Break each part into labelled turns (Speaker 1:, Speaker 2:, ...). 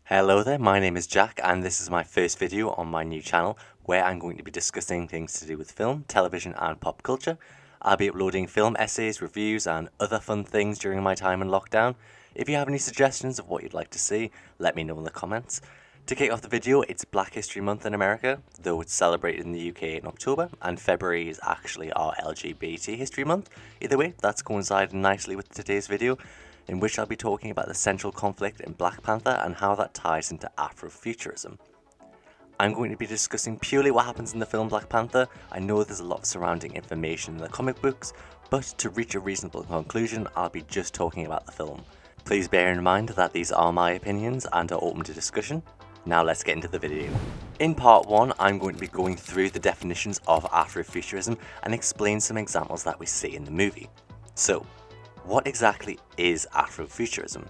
Speaker 1: Hello there, my name is Jack and this is my first video on my new channel where I'm going to be discussing things to do with film, television and pop culture. I'll be uploading film essays, reviews and other fun things during my time in lockdown. If you have any suggestions of what you'd like to see, let me know in the comments. To kick off the video, it's Black History Month in America, though it's celebrated in the UK in October, and February is actually our LGBT History Month. Either way, that's coincided nicely with today's video, in which I'll be talking about the central conflict in Black Panther and how that ties into Afrofuturism. I'm going to be discussing purely what happens in the film Black Panther. I know there's a lot of surrounding information in the comic books, but to reach a reasonable conclusion, I'll be just talking about the film. Please bear in mind that these are my opinions and are open to discussion. Now let's get into the video. In part 1, I'm going to be going through the definitions of Afrofuturism and explain some examples that we see in the movie. So, what exactly is Afrofuturism?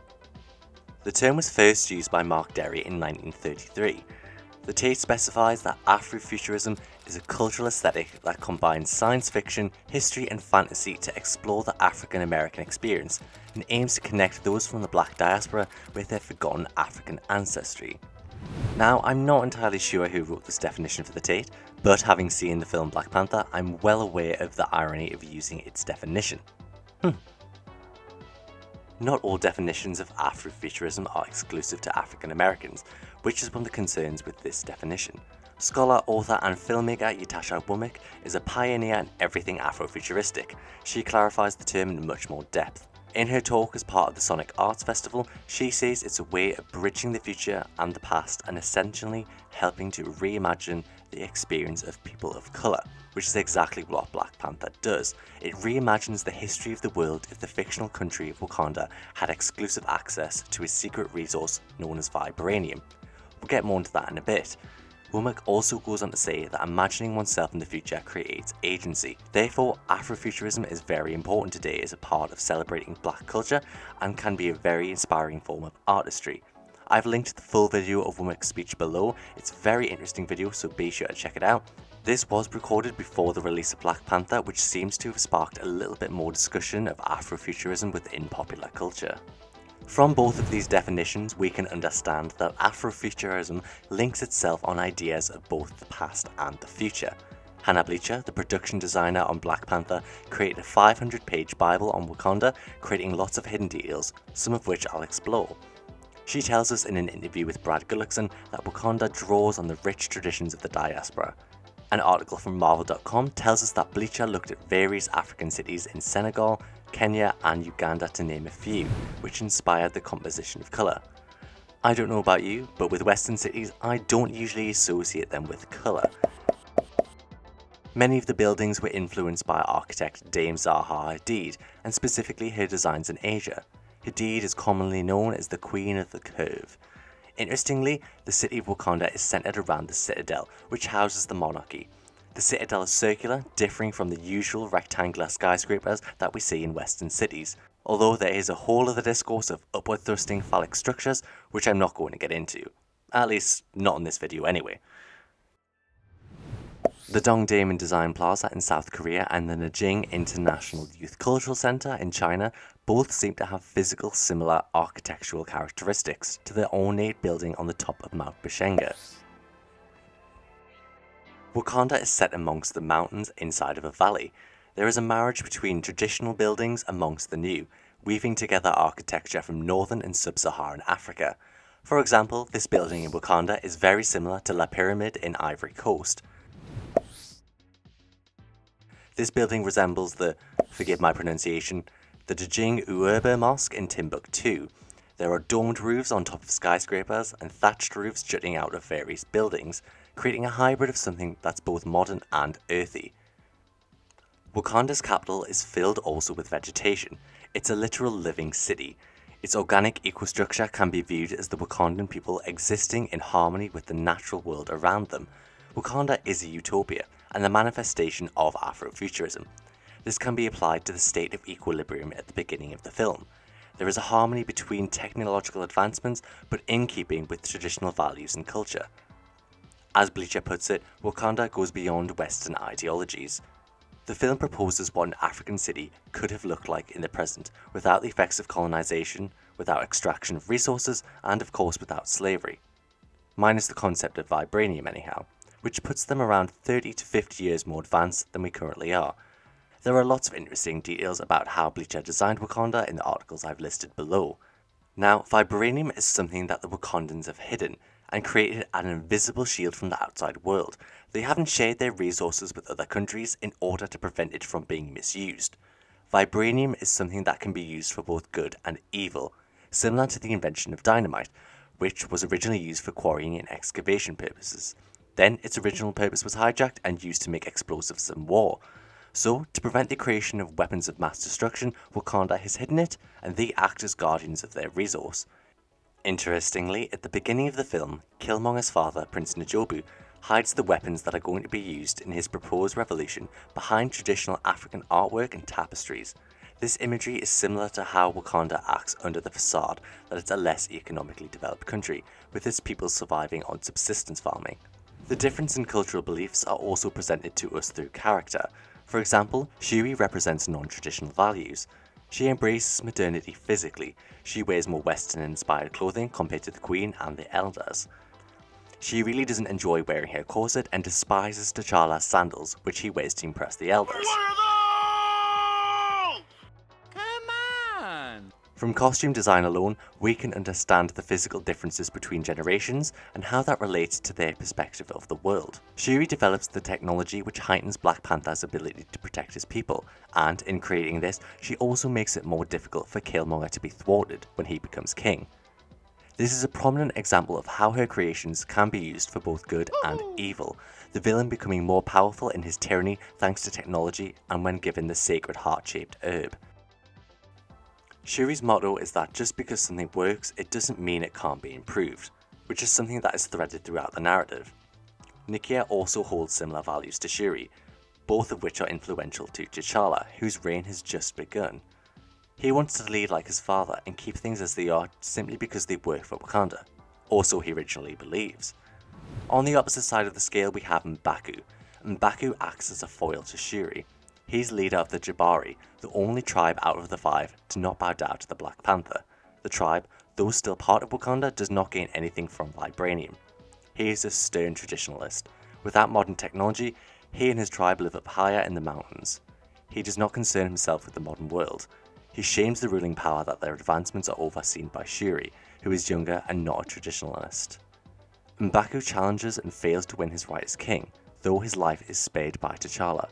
Speaker 1: The term was first used by Mark Derry in 1933. The text specifies that Afrofuturism is a cultural aesthetic that combines science fiction, history and fantasy to explore the African American experience and aims to connect those from the Black diaspora with their forgotten African ancestry. Now, I'm not entirely sure who wrote this definition for the Tate, but having seen the film Black Panther, I'm well aware of the irony of using its definition. Not all definitions of Afrofuturism are exclusive to African Americans, which is one of the concerns with this definition. Scholar, author and filmmaker Ytasha Womack is a pioneer in everything Afrofuturistic. She clarifies the term in much more depth. In her talk as part of the Sonic Arts Festival, she says it's a way of bridging the future and the past and essentially helping to reimagine the experience of people of colour, which is exactly what Black Panther does. It reimagines the history of the world if the fictional country of Wakanda had exclusive access to a secret resource known as vibranium. We'll get more into that in a bit. Womack also goes on to say that imagining oneself in the future creates agency. Therefore, Afrofuturism is very important today as a part of celebrating black culture and can be a very inspiring form of artistry. I've linked the full video of Womack's speech below. It's a very interesting video, so be sure to check it out. This was recorded before the release of Black Panther, which seems to have sparked a little bit more discussion of Afrofuturism within popular culture. From both of these definitions, we can understand that Afrofuturism links itself on ideas of both the past and the future. Hannah Bleacher, the production designer on Black Panther, created a 500-page Bible on Wakanda, creating lots of hidden details, some of which I'll explore. She tells us in an interview with Brad Gullickson that Wakanda draws on the rich traditions of the diaspora. An article from Marvel.com tells us that Bleacher looked at various African cities in Senegal, Kenya and Uganda to name a few, which inspired the composition of colour. I don't know about you, but with Western cities I don't usually associate them with colour. Many of the buildings were influenced by architect Dame Zaha Hadid, and specifically her designs in Asia. Hadid is commonly known as the Queen of the Curve. Interestingly, the city of Wakanda is centered around the Citadel, which houses the monarchy. The Citadel is circular, differing from the usual rectangular skyscrapers that we see in Western cities, although there is a whole other discourse of upward thrusting phallic structures, which I'm not going to get into. At least, not in this video anyway. The Dongdaemun Design Plaza in South Korea and the Nanjing International Youth Cultural Center in China both seem to have physical similar architectural characteristics to the ornate building on the top of Mount Bishenga. Wakanda is set amongst the mountains inside of a valley. There is a marriage between traditional buildings amongst the new, weaving together architecture from northern and sub-Saharan Africa. For example, this building in Wakanda is very similar to La Pyramide in Ivory Coast. This building resembles the, forgive my pronunciation, the Djing Uerba Mosque in Timbuktu. There are domed roofs on top of skyscrapers and thatched roofs jutting out of various buildings, creating a hybrid of something that's both modern and earthy. Wakanda's capital is filled also with vegetation. It's a literal living city. Its organic ecostructure can be viewed as the Wakandan people existing in harmony with the natural world around them. Wakanda is a utopia and the manifestation of Afrofuturism. This can be applied to the state of equilibrium at the beginning of the film. There is a harmony between technological advancements, but in keeping with traditional values and culture. As Bleacher puts it, Wakanda goes beyond Western ideologies. The film proposes what an African city could have looked like in the present, without the effects of colonization, without extraction of resources, and of course without slavery. Minus the concept of vibranium anyhow, which puts them around 30 to 50 years more advanced than we currently are. There are lots of interesting details about how Beachler designed Wakanda in the articles I've listed below. Now, vibranium is something that the Wakandans have hidden and created an invisible shield from the outside world. They haven't shared their resources with other countries in order to prevent it from being misused. Vibranium is something that can be used for both good and evil, similar to the invention of dynamite, which was originally used for quarrying and excavation purposes. Then its original purpose was hijacked and used to make explosives in war. So, to prevent the creation of weapons of mass destruction, Wakanda has hidden it, and they act as guardians of their resource. Interestingly, at the beginning of the film, Killmonger's father, Prince N'Jobu, hides the weapons that are going to be used in his proposed revolution behind traditional African artwork and tapestries. This imagery is similar to how Wakanda acts under the facade that it's a less economically developed country, with its people surviving on subsistence farming. The difference in cultural beliefs are also presented to us through character. For example, Shuri represents non-traditional values. She embraces modernity physically. She wears more Western-inspired clothing compared to the Queen and the Elders. She really doesn't enjoy wearing her corset and despises T'Challa's sandals, which he wears to impress the Elders. From costume design alone, we can understand the physical differences between generations and how that relates to their perspective of the world. Shuri develops the technology which heightens Black Panther's ability to protect his people, and in creating this, she also makes it more difficult for Killmonger to be thwarted when he becomes king. This is a prominent example of how her creations can be used for both good and evil, the villain becoming more powerful in his tyranny thanks to technology and when given the sacred heart-shaped herb. Shuri's motto is that just because something works, it doesn't mean it can't be improved, which is something that is threaded throughout the narrative. Nakia also holds similar values to Shuri, both of which are influential to T'Challa, whose reign has just begun. He wants to lead like his father and keep things as they are simply because they work for Wakanda, or so he originally believes. On the opposite side of the scale we have M'Baku. M'Baku acts as a foil to Shuri. He's leader of the Jabari, the only tribe out of the 5 to not bow down to the Black Panther. The tribe, though still part of Wakanda, does not gain anything from vibranium. He is a stern traditionalist. Without modern technology, he and his tribe live up higher in the mountains. He does not concern himself with the modern world. He shames the ruling power that their advancements are overseen by Shuri, who is younger and not a traditionalist. M'Baku challenges and fails to win his right as king, though his life is spared by T'Challa.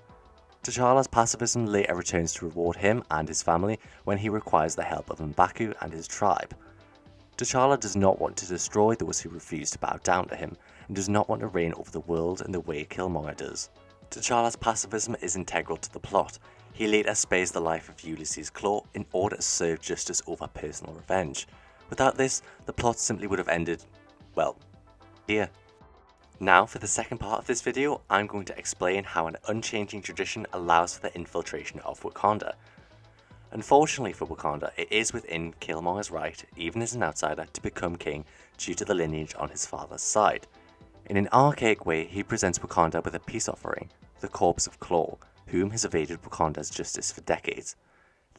Speaker 1: T'Challa's pacifism later returns to reward him and his family when he requires the help of M'Baku and his tribe. T'Challa does not want to destroy those who refuse to bow down to him, and does not want to reign over the world in the way Killmonger does. T'Challa's pacifism is integral to the plot. He later spares the life of Ulysses Klaue in order to serve justice over personal revenge. Without this, the plot simply would have ended, well, here. Now, for the second part of this video, I'm going to explain how an unchanging tradition allows for the infiltration of Wakanda. Unfortunately for Wakanda, it is within Killmonger's right, even as an outsider, to become king due to the lineage on his father's side. In an archaic way, he presents Wakanda with a peace offering, the corpse of Klaue, whom has evaded Wakanda's justice for decades.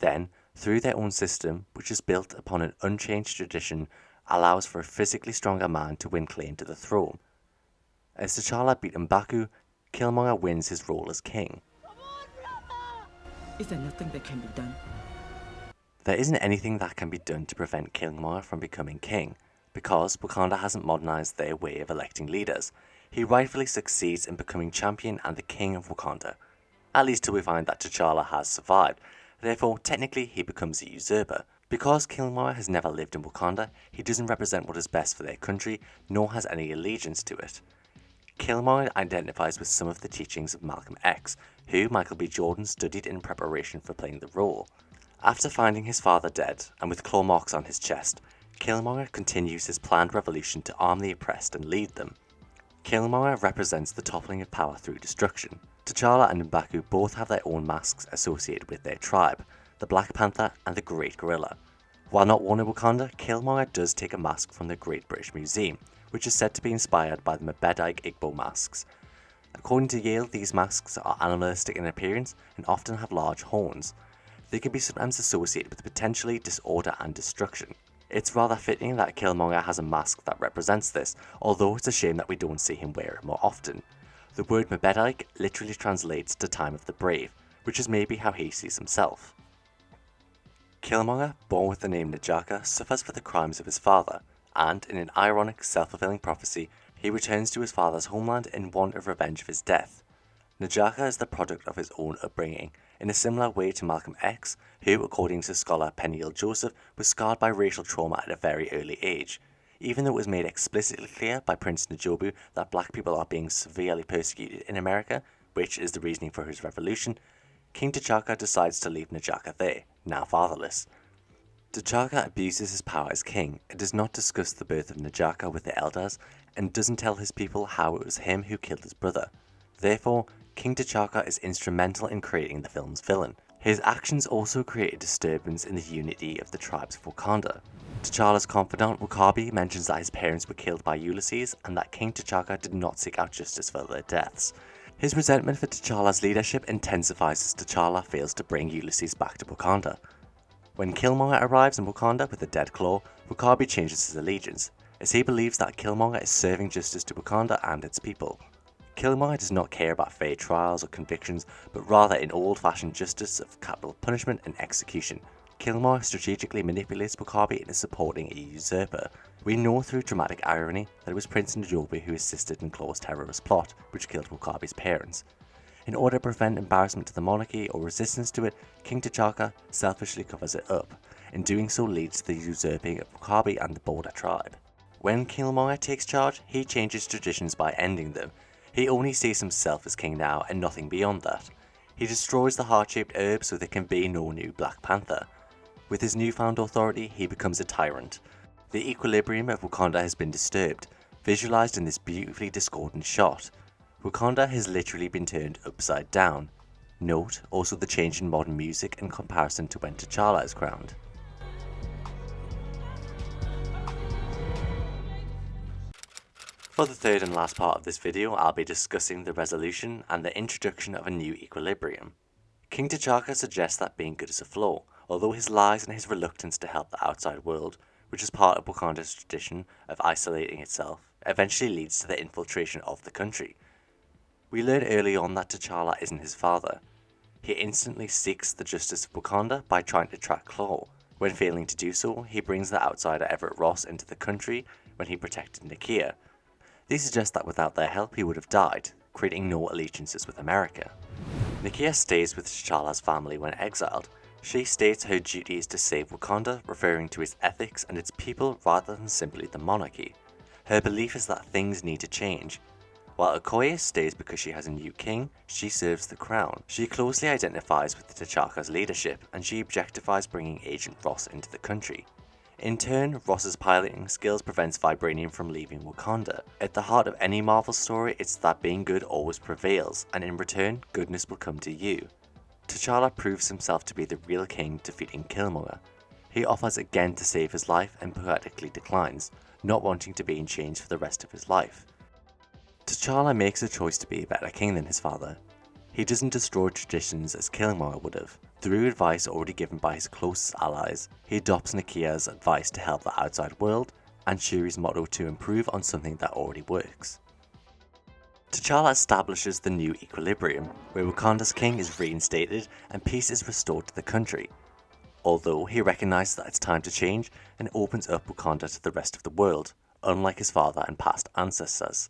Speaker 1: Then, through their own system, which is built upon an unchanged tradition, allows for a physically stronger man to win claim to the throne. As T'Challa beat M'Baku, Killmonger wins his role as king.
Speaker 2: Is there nothing that can be done?
Speaker 1: There isn't anything that can be done to prevent Killmonger from becoming king, because Wakanda hasn't modernized their way of electing leaders. He rightfully succeeds in becoming champion and the king of Wakanda, at least till we find that T'Challa has survived. Therefore, technically, he becomes a usurper. Because Killmonger has never lived in Wakanda, he doesn't represent what is best for their country, nor has any allegiance to it. Killmonger identifies with some of the teachings of Malcolm X, who Michael B. Jordan studied in preparation for playing the role. After finding his father dead, and with claw marks on his chest, Killmonger continues his planned revolution to arm the oppressed and lead them. Killmonger represents the toppling of power through destruction. T'Challa and M'Baku both have their own masks associated with their tribe, the Black Panther and the Great Gorilla. While not worn in Wakanda, Killmonger does take a mask from the Great British Museum, which is said to be inspired by the Mabedike Igbo masks. According to Yale, these masks are animalistic in appearance and often have large horns. They can be sometimes associated with potentially disorder and destruction. It's rather fitting that Killmonger has a mask that represents this, although it's a shame that we don't see him wear it more often. The word Mabedike literally translates to Time of the Brave, which is maybe how he sees himself. Killmonger, born with the name N'Jaka, suffers for the crimes of his father, and in an ironic, self-fulfilling prophecy, he returns to his father's homeland in want of revenge for his death. N'Jaka is the product of his own upbringing, in a similar way to Malcolm X, who, according to scholar Peniel Joseph, was scarred by racial trauma at a very early age. Even though it was made explicitly clear by Prince N'Jobu that black people are being severely persecuted in America, which is the reasoning for his revolution, King T'Chaka decides to leave N'Jaka there, now fatherless. T'Chaka abuses his power as king and does not discuss the birth of N'Jaka with the elders, and doesn't tell his people how it was him who killed his brother. Therefore, King T'Chaka is instrumental in creating the film's villain. His actions also create a disturbance in the unity of the tribes of Wakanda. T'Challa's confidant W'Kabi mentions that his parents were killed by Ulysses and that King T'Chaka did not seek out justice for their deaths. His resentment for T'Challa's leadership intensifies as T'Challa fails to bring Ulysses back to Wakanda. When Killmonger arrives in Wakanda with a dead claw, W'Kabi changes his allegiance, as he believes that Killmonger is serving justice to Wakanda and its people. Killmonger does not care about fair trials or convictions, but rather in old-fashioned justice of capital punishment and execution. Killmonger strategically manipulates W'Kabi into supporting a usurper. We know through dramatic irony that it was Prince N'Jobu who assisted in Claw's terrorist plot, which killed W'Kabi's parents. In order to prevent embarrassment to the monarchy or resistance to it, King T'Chaka selfishly covers it up. In doing so leads to the usurping of W'Kabi and the Border tribe. When Killmonger takes charge, he changes traditions by ending them. He only sees himself as king now and nothing beyond that. He destroys the heart-shaped herb so there can be no new Black Panther. With his newfound authority, he becomes a tyrant. The equilibrium of Wakanda has been disturbed, visualized in this beautifully discordant shot. Wakanda has literally been turned upside down. Note also the change in modern music in comparison to when T'Challa is crowned. For the third and last part of this video, I'll be discussing the resolution and the introduction of a new equilibrium. King T'Chaka suggests that being good is a flaw, although his lies and his reluctance to help the outside world, which is part of Wakanda's tradition of isolating itself, eventually leads to the infiltration of the country. We learn early on that T'Challa isn't his father. He instantly seeks the justice of Wakanda by trying to track Claw. When failing to do so, he brings the outsider Everett Ross into the country when he protected Nakia. These suggest that without their help he would have died, creating no allegiances with America. Nakia stays with T'Challa's family when exiled. She states her duty is to save Wakanda, referring to its ethics and its people rather than simply the monarchy. Her belief is that things need to change. While Okoye stays because she has a new king, she serves the crown. She closely identifies with T'Chaka's leadership, and she objectifies bringing Agent Ross into the country. In turn, Ross's piloting skills prevents Vibranium from leaving Wakanda. At the heart of any Marvel story, it's that being good always prevails, and in return, goodness will come to you. T'Challa proves himself to be the real king, defeating Killmonger. He offers again to save his life and poetically declines, not wanting to be in chains for the rest of his life. T'Challa makes a choice to be a better king than his father. He doesn't destroy traditions as Killmonger would have. Through advice already given by his closest allies, he adopts Nakia's advice to help the outside world, and Shuri's motto to improve on something that already works. T'Challa establishes the new equilibrium, where Wakanda's king is reinstated and peace is restored to the country. Although he recognizes that it's time to change and opens up Wakanda to the rest of the world, unlike his father and past ancestors.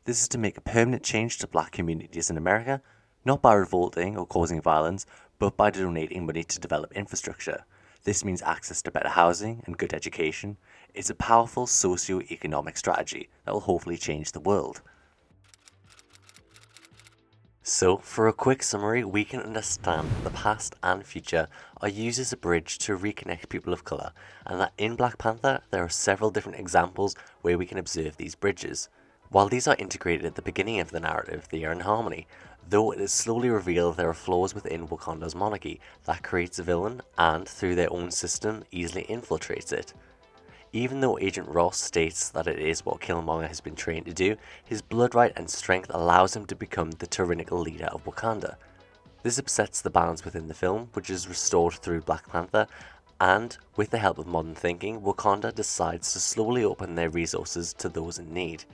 Speaker 1: This is to make a permanent change to black communities in America, not by revolting or causing violence, but by donating money to develop infrastructure. This means access to better housing and good education. It's a powerful socio-economic strategy that will hopefully change the world. So, for a quick summary, we can understand that the past and future are used as a bridge to reconnect people of colour, and that in Black Panther there are several different examples where we can observe these bridges. While these are integrated at the beginning of the narrative, they are in harmony, though it is slowly revealed there are flaws within Wakanda's monarchy that creates a villain and, through their own system, easily infiltrates it. Even though Agent Ross states that it is what Killmonger has been trained to do, his blood right and strength allows him to become the tyrannical leader of Wakanda. This upsets the balance within the film, which is restored through Black Panther, And with the help of modern thinking, Wakanda decides to slowly open their resources to those in need.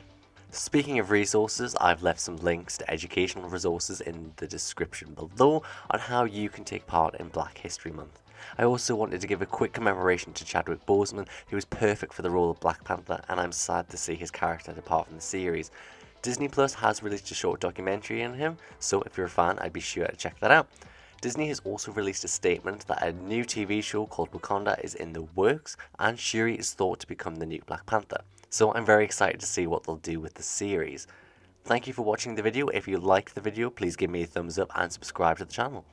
Speaker 1: Speaking of resources, I've left some links to educational resources in the description below on how you can take part in Black History Month. I also wanted to give a quick commemoration to Chadwick Boseman, who was perfect for the role of Black Panther, and I'm sad to see his character depart from the series. Disney Plus has released a short documentary on him, so if you're a fan, I'd be sure to check that out. Disney has also released a statement that a new TV show called Wakanda is in the works, and Shuri is thought to become the new Black Panther. So I'm very excited to see what they'll do with the series. Thank you for watching the video. If you liked the video, please give me a thumbs up and subscribe to the channel.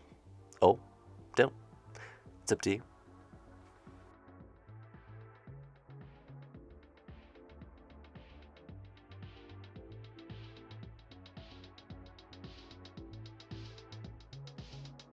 Speaker 1: Oh, don't. It's up to you.